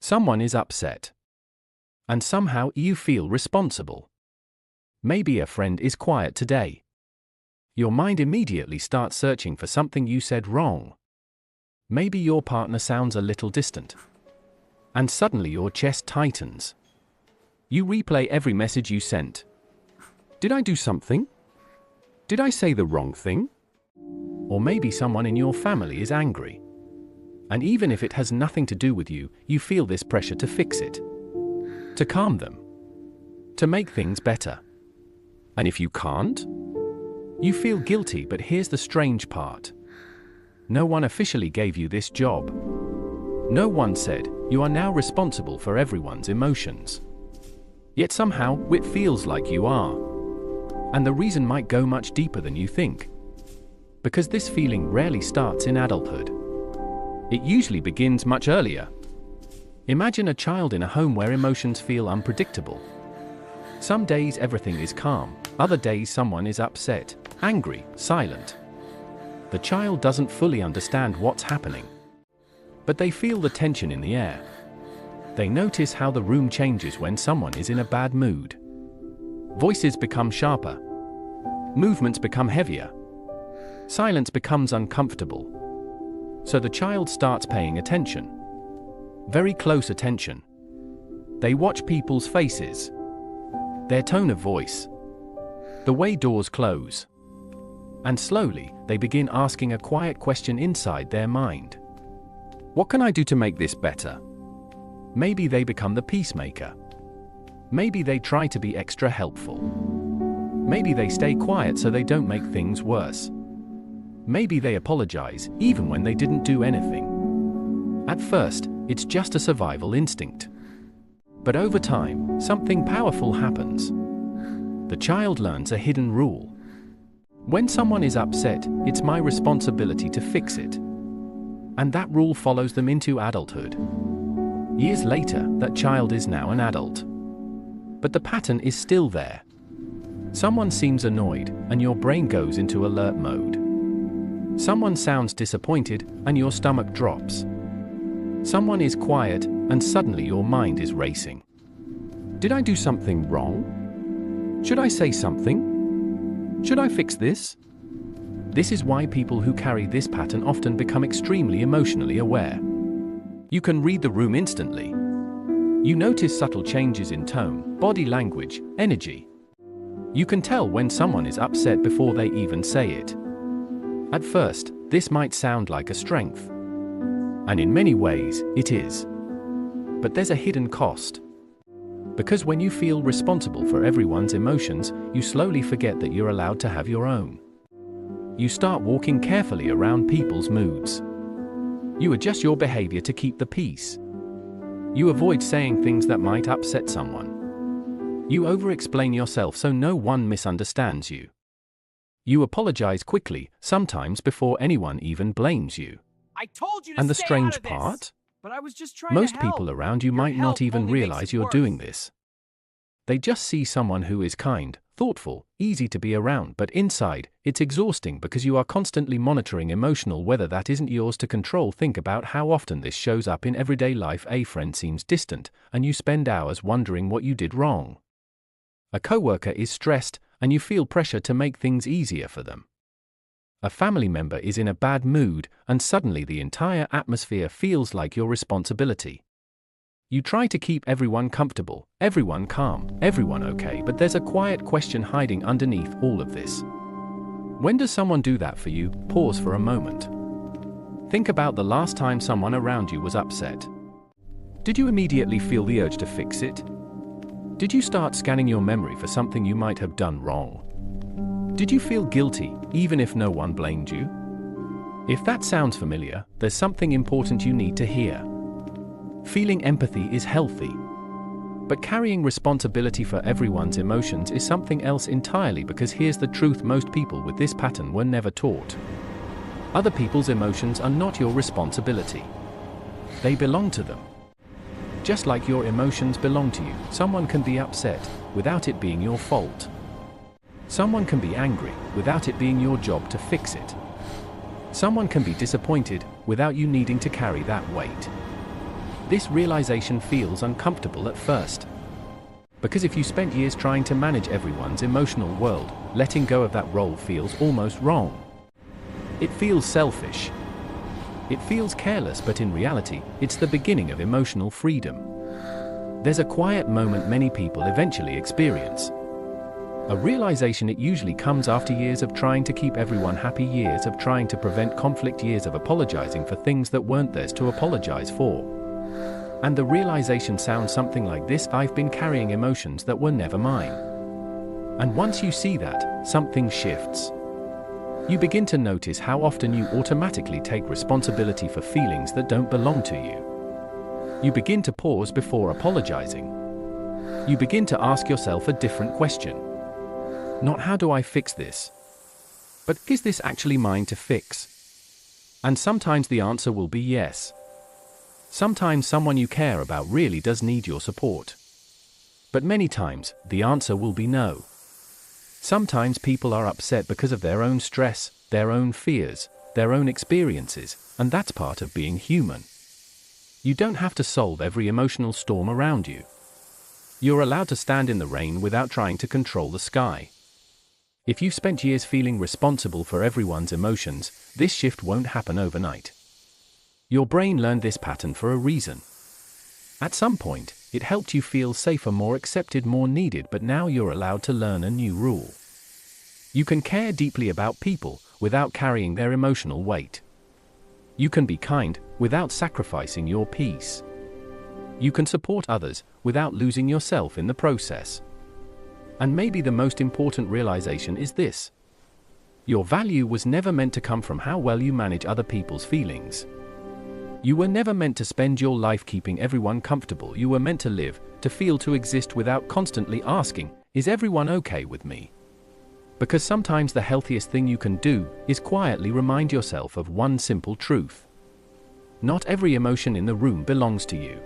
Someone is upset. And somehow you feel responsible. Maybe a friend is quiet today. Your mind immediately starts searching for something you said wrong. Maybe your partner sounds a little distant. And suddenly your chest tightens. You replay every message you sent. Did I do something? Did I say the wrong thing? Or maybe someone in your family is angry. And even if it has nothing to do with you, you feel this pressure to fix it. To calm them. To make things better. And if you can't? You feel guilty, but here's the strange part. No one officially gave you this job. No one said, you are now responsible for everyone's emotions. Yet somehow, it feels like you are. And the reason might go much deeper than you think. Because this feeling rarely starts in adulthood. It usually begins much earlier. Imagine a child in a home where emotions feel unpredictable. Some days everything is calm, other days someone is upset, angry, silent. The child doesn't fully understand what's happening. But they feel the tension in the air. They notice how the room changes when someone is in a bad mood. Voices become sharper. Movements become heavier. Silence becomes uncomfortable. So the child starts paying attention. Very close attention. They watch people's faces. Their tone of voice. The way doors close. And slowly, they begin asking a quiet question inside their mind. What can I do to make this better? Maybe they become the peacemaker. Maybe they try to be extra helpful. Maybe they stay quiet so they don't make things worse. Maybe they apologize, even when they didn't do anything. At first, it's just a survival instinct. But over time, something powerful happens. The child learns a hidden rule. When someone is upset, it's my responsibility to fix it. And that rule follows them into adulthood. Years later, that child is now an adult. But the pattern is still there. Someone seems annoyed, and your brain goes into alert mode. Someone sounds disappointed, and your stomach drops. Someone is quiet, and suddenly your mind is racing. Did I do something wrong? Should I say something? Should I fix this? This is why people who carry this pattern often become extremely emotionally aware. You can read the room instantly. You notice subtle changes in tone, body language, energy. You can tell when someone is upset before they even say it. At first, this might sound like a strength. And in many ways, it is. But there's a hidden cost. Because when you feel responsible for everyone's emotions, you slowly forget that you're allowed to have your own. You start walking carefully around people's moods. You adjust your behavior to keep the peace. You avoid saying things that might upset someone. You over-explain yourself so no one misunderstands you. You apologize quickly, sometimes before anyone even blames you. I told you to And the stay strange out of this, part? but I was just trying Most to help. people around you Your might not help even only makes realize it you're worse. doing this. They just see someone who is kind, thoughtful, easy to be around, but inside, it's exhausting because you are constantly monitoring emotional weather that isn't yours to control. Think about how often this shows up in everyday life. A friend seems distant, and you spend hours wondering what you did wrong. A coworker is stressed, and you feel pressure to make things easier for them. A family member is in a bad mood, and suddenly the entire atmosphere feels like your responsibility. You try to keep everyone comfortable, everyone calm, everyone okay, but there's a quiet question hiding underneath all of this. When does someone do that for you? Pause for a moment. Think about the last time someone around you was upset. Did you immediately feel the urge to fix it? Did you start scanning your memory for something you might have done wrong? Did you feel guilty, even if no one blamed you? If that sounds familiar, there's something important you need to hear. Feeling empathy is healthy. But carrying responsibility for everyone's emotions is something else entirely, because here's the truth: most people with this pattern were never taught. Other people's emotions are not your responsibility. They belong to them. Just like your emotions belong to you, someone can be upset without it being your fault. Someone can be angry without it being your job to fix it. Someone can be disappointed without you needing to carry that weight. This realization feels uncomfortable at first. Because if you spent years trying to manage everyone's emotional world, letting go of that role feels almost wrong. It feels selfish. It feels careless, but in reality, it's the beginning of emotional freedom. There's a quiet moment many people eventually experience. A realization. It usually comes after years of trying to keep everyone happy, years of trying to prevent conflict, years of apologizing for things that weren't theirs to apologize for. And the realization sounds something like this: I've been carrying emotions that were never mine. And once you see that, something shifts. You begin to notice how often you automatically take responsibility for feelings that don't belong to you. You begin to pause before apologizing. You begin to ask yourself a different question. Not how do I fix this? But is this actually mine to fix? And sometimes the answer will be yes. Sometimes someone you care about really does need your support. But many times, the answer will be no. Sometimes people are upset because of their own stress, their own fears, their own experiences, and that's part of being human. You don't have to solve every emotional storm around you. You're allowed to stand in the rain without trying to control the sky. If you've spent years feeling responsible for everyone's emotions, this shift won't happen overnight. Your brain learned this pattern for a reason. At some point, it helped you feel safer, more accepted, more needed, but now you're allowed to learn a new rule. You can care deeply about people without carrying their emotional weight. You can be kind without sacrificing your peace. You can support others without losing yourself in the process. And maybe the most important realization is this: your value was never meant to come from how well you manage other people's feelings. You were never meant to spend your life keeping everyone comfortable. You were meant to live, to feel, to exist without constantly asking, is everyone okay with me? Because sometimes the healthiest thing you can do is quietly remind yourself of one simple truth. Not every emotion in the room belongs to you.